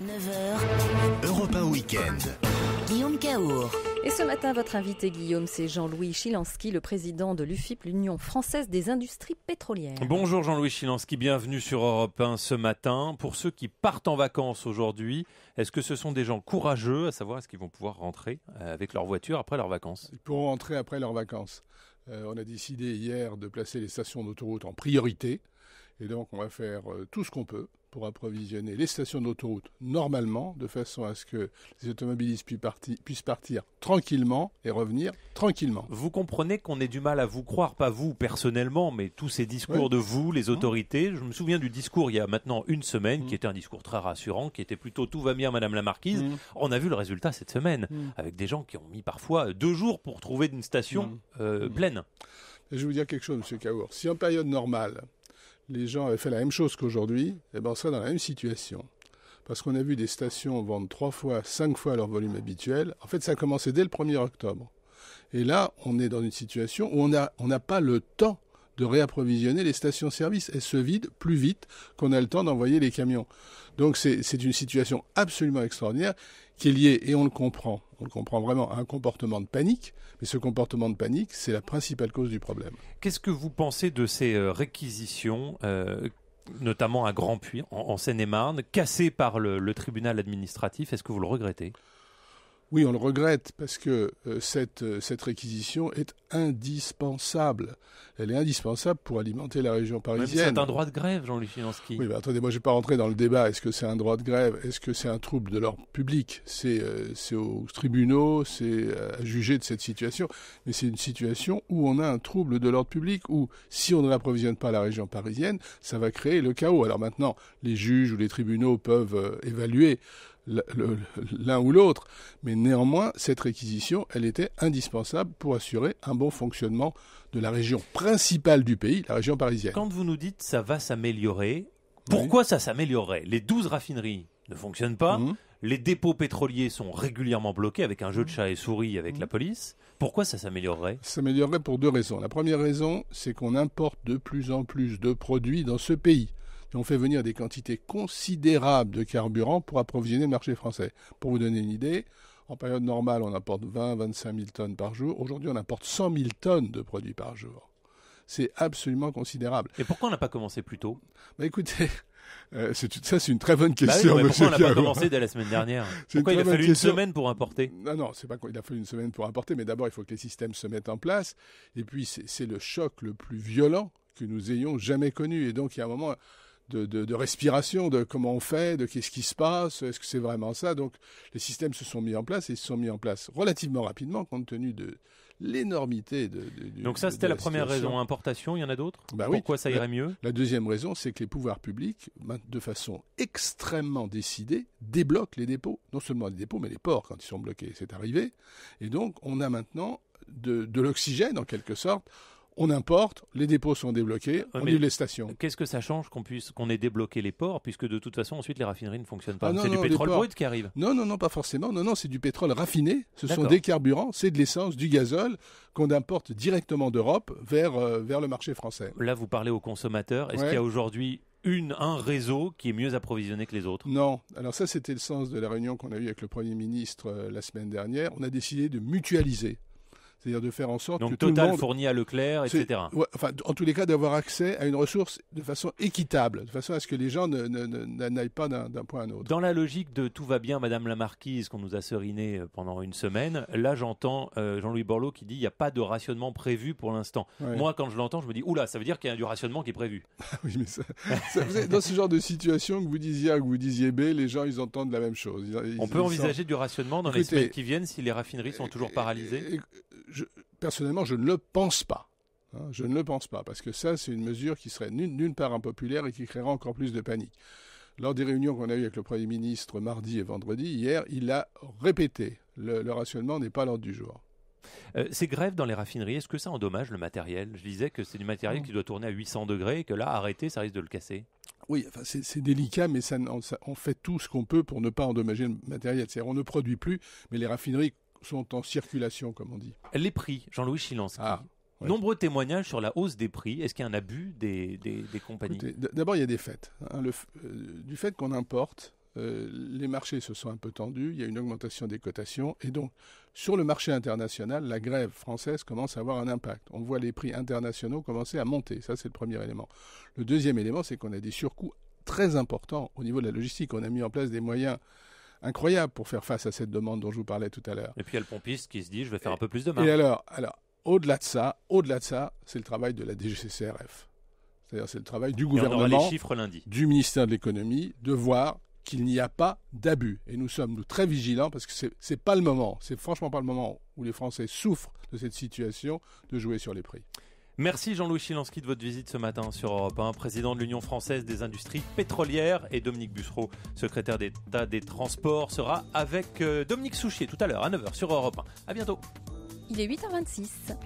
9h, Europe 1 Week-end. Guillaume Cahour. Et ce matin, votre invité, Guillaume, c'est Jean-Louis Chilansky, le président de l'UFIP, l'Union française des industries pétrolières. Bonjour Jean-Louis Chilansky, bienvenue sur Europe 1 ce matin. Pour ceux qui partent en vacances aujourd'hui, est-ce que ce sont des gens courageux, à savoir est-ce qu'ils vont pouvoir rentrer avec leur voiture après leurs vacances ? Ils pourront rentrer après leurs vacances. On a décidé hier de placer les stations d'autoroute en priorité. Et donc, on va faire tout ce qu'on peut pour approvisionner les stations d'autoroute normalement, de façon à ce que les automobilistes puissent partir tranquillement et revenir tranquillement. Vous comprenez qu'on ait du mal à vous croire, pas vous personnellement, mais tous ces discours de vous, les autorités. Je me souviens du discours il y a maintenant une semaine, qui était un discours très rassurant, qui était plutôt « tout va bien, Madame la Marquise ». On a vu le résultat cette semaine, avec des gens qui ont mis parfois 2 jours pour trouver une station pleine. Et je vais vous dire quelque chose, M. Cahour. Si en période normale, les gens avaient fait la même chose qu'aujourd'hui, eh ben on serait dans la même situation. Parce qu'on a vu des stations vendre 3 fois, 5 fois leur volume habituel. En fait, ça a commencé dès le 1er octobre. Et là, on est dans une situation où on n'a pas le temps de réapprovisionner les stations-service. Elles se vident plus vite qu'on a le temps d'envoyer les camions. Donc c'est une situation absolument extraordinaire qui est liée, et on le comprend vraiment, à un comportement de panique. Mais ce comportement de panique, c'est la principale cause du problème. Qu'est-ce que vous pensez de ces réquisitions, notamment à Grandpuits, en Seine-et-Marne, cassées par le tribunal administratif ? Est-ce que vous le regrettez ? Oui, on le regrette parce que cette réquisition est indispensable. Elle est indispensable pour alimenter la région parisienne. C'est un droit de grève, Jean-Louis Chilansky. Oui, mais attendez, moi je ne vais pas rentrer dans le débat. Est-ce que c'est un droit de grève ? Est-ce que c'est un trouble de l'ordre public ? C'est aux tribunaux, c'est à juger de cette situation. Mais c'est une situation où on a un trouble de l'ordre public, où si on ne réapprovisionne pas la région parisienne, ça va créer le chaos. Alors maintenant, les juges ou les tribunaux peuvent évaluer l'un ou l'autre, mais néanmoins, cette réquisition, elle était indispensable pour assurer un bon fonctionnement de la région principale du pays, la région parisienne. Quand vous nous dites ça va s'améliorer, pourquoi ça s'améliorerait ? Les 12 raffineries ne fonctionnent pas, les dépôts pétroliers sont régulièrement bloqués avec un jeu de chat et souris avec la police. Pourquoi ça s'améliorerait ? Ça s'améliorerait pour 2 raisons. La première raison, c'est qu'on importe de plus en plus de produits dans ce pays. Et on fait venir des quantités considérables de carburant pour approvisionner le marché français. Pour vous donner une idée, en période normale, on importe 20-25 000 tonnes par jour. Aujourd'hui, on importe 100 000 tonnes de produits par jour. C'est absolument considérable. Et pourquoi on n'a pas commencé plus tôt ? Écoutez, c'est une très bonne question. Oui, pourquoi on n'a pas commencé dès la semaine dernière ? Pourquoi il a fallu une semaine pour importer ? Non, c'est pas qu'il a fallu une semaine pour importer, mais d'abord, il faut que les systèmes se mettent en place. Et puis, c'est le choc le plus violent que nous ayons jamais connu. Et donc, il y a un moment de respiration, de comment on fait, de qu'est-ce qui se passe, est-ce que c'est vraiment ça. Donc les systèmes se sont mis en place et se sont mis en place relativement rapidement compte tenu de l'énormité Donc ça, c'était la première raison. Importation, il y en a d'autres ? Pourquoi ça irait mieux ? La deuxième raison, c'est que les pouvoirs publics, de façon extrêmement décidée, débloquent les dépôts. Non seulement les dépôts, mais les ports quand ils sont bloqués. C'est arrivé. Et donc, on a maintenant de l'oxygène, en quelque sorte. On importe, les dépôts sont débloqués, on livre les stations. Qu'est-ce que ça change qu'on ait débloqué les ports, puisque de toute façon, ensuite, les raffineries ne fonctionnent pas ? C'est du pétrole brut qui arrive ? Non, pas forcément. Non, c'est du pétrole raffiné. Ce sont des carburants, c'est de l'essence, du gazole qu'on importe directement d'Europe vers le marché français. Là, vous parlez aux consommateurs. Est-ce qu'il y a aujourd'hui un réseau qui est mieux approvisionné que les autres ? Non. Alors ça, c'était le sens de la réunion qu'on a eue avec le Premier ministre la semaine dernière. On a décidé de mutualiser. C'est-à-dire de faire en sorte que tout le monde fournit à Leclerc, etc. En tous les cas, d'avoir accès à une ressource de façon équitable, de façon à ce que les gens n'aillent pas d'un point à un autre. Dans la logique de tout va bien, Madame la Marquise, qu'on nous a seriné pendant une semaine, là j'entends Jean-Louis Borloo qui dit il n'y a pas de rationnement prévu pour l'instant. Moi, quand je l'entends, je me dis oula, ça veut dire qu'il y a du rationnement qui est prévu. Oui, mais dans ce genre de situation que vous disiez A, que vous disiez B, les gens ils entendent la même chose. On peut envisager du rationnement dans les semaines qui viennent si les raffineries sont toujours paralysées ? Personnellement, je ne le pense pas. Je ne le pense pas, parce que ça, c'est une mesure qui serait d'une part impopulaire et qui créera encore plus de panique. Lors des réunions qu'on a eues avec le Premier ministre mardi et vendredi, hier, il a répété, le rationnement n'est pas à l'ordre du jour. Ces grèves dans les raffineries, est-ce que ça endommage le matériel ? Je disais que c'est du matériel qui doit tourner à 800 degrés et que là, arrêter, ça risque de le casser. Oui, c'est délicat, mais on fait tout ce qu'on peut pour ne pas endommager le matériel. C'est-à-dire, on ne produit plus, mais les raffineries sont en circulation, comme on dit. Les prix, Jean-Louis Chilansky. Ouais. Nombreux témoignages sur la hausse des prix. Est-ce qu'il y a un abus des compagnies ? Écoutez, d'abord, il y a des faits. Du fait qu'on importe, les marchés se sont un peu tendus, il y a une augmentation des cotations, et donc sur le marché international, la grève française commence à avoir un impact. On voit les prix internationaux commencer à monter, ça c'est le premier élément. Le deuxième élément, c'est qu'on a des surcoûts très importants au niveau de la logistique. On a mis en place des moyens incroyables pour faire face à cette demande dont je vous parlais tout à l'heure. Et puis il y a le pompiste qui se dit, je vais faire un peu plus de marge. Et alors au-delà de ça, c'est le travail de la DGCCRF. C'est-à-dire c'est le travail du gouvernement, on aura les chiffres lundi, du ministère de l'économie, de voir qu'il n'y a pas d'abus. Et nous sommes très vigilants parce que c'est pas le moment, c'est franchement pas le moment où les Français souffrent de cette situation de jouer sur les prix. Merci Jean-Louis Chilansky de votre visite ce matin sur Europe 1, président de l'Union française des industries pétrolières, et Dominique Bussereau, secrétaire d'État des Transports, sera avec Dominique Souchier tout à l'heure à 9h sur Europe 1. À bientôt. Il est 8h26.